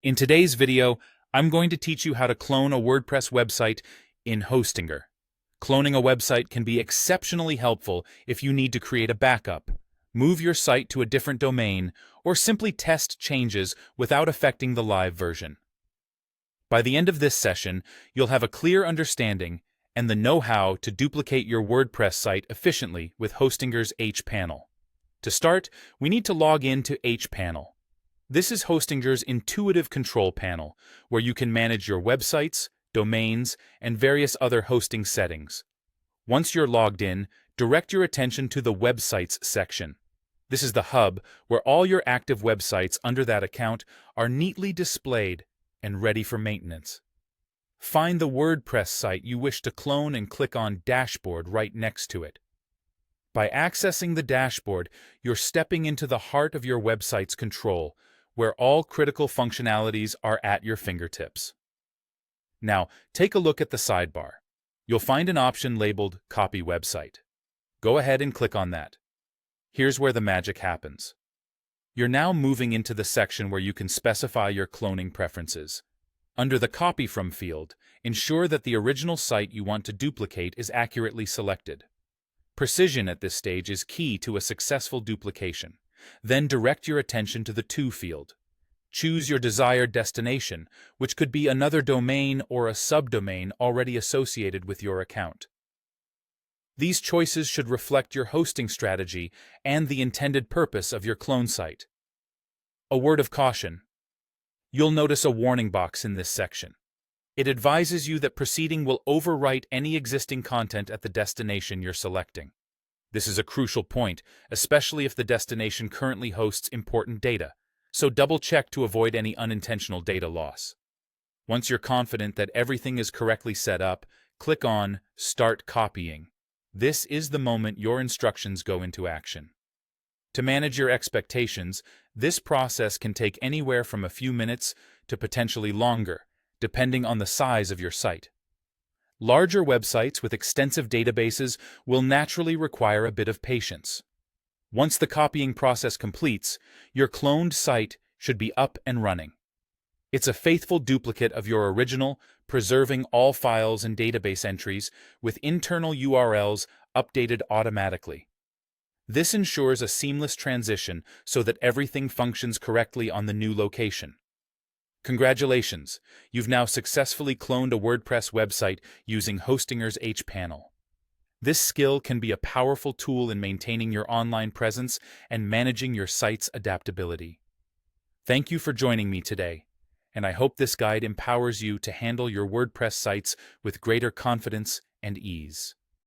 In today's video, I'm going to teach you how to clone a WordPress website in Hostinger. Cloning a website can be exceptionally helpful if you need to create a backup, move your site to a different domain, or simply test changes without affecting the live version. By the end of this session, you'll have a clear understanding and the know-how to duplicate your WordPress site efficiently with Hostinger's hPanel. To start, we need to log in to hPanel. This is Hostinger's intuitive control panel, where you can manage your websites, domains, and various other hosting settings. Once you're logged in, direct your attention to the Websites section. This is the hub where all your active websites under that account are neatly displayed and ready for maintenance. Find the WordPress site you wish to clone and click on Dashboard right next to it. By accessing the dashboard, you're stepping into the heart of your website's control, where all critical functionalities are at your fingertips. Now, take a look at the sidebar. You'll find an option labeled Copy Website. Go ahead and click on that. Here's where the magic happens. You're now moving into the section where you can specify your cloning preferences. Under the Copy From field, ensure that the original site you want to duplicate is accurately selected. Precision at this stage is key to a successful duplication. Then direct your attention to the To field. Choose your desired destination, which could be another domain or a subdomain already associated with your account. These choices should reflect your hosting strategy and the intended purpose of your clone site. A word of caution. You'll notice a warning box in this section. It advises you that proceeding will overwrite any existing content at the destination you're selecting. This is a crucial point, especially if the destination currently hosts important data, so double-check to avoid any unintentional data loss. Once you're confident that everything is correctly set up, click on Start Copying. This is the moment your instructions go into action. To manage your expectations, this process can take anywhere from a few minutes to potentially longer, depending on the size of your site. Larger websites with extensive databases will naturally require a bit of patience. Once the copying process completes, your cloned site should be up and running. It's a faithful duplicate of your original, preserving all files and database entries with internal URLs updated automatically. This ensures a seamless transition so that everything functions correctly on the new location. Congratulations! You've now successfully cloned a WordPress website using Hostinger's hPanel. This skill can be a powerful tool in maintaining your online presence and managing your site's adaptability. Thank you for joining me today, and I hope this guide empowers you to handle your WordPress sites with greater confidence and ease.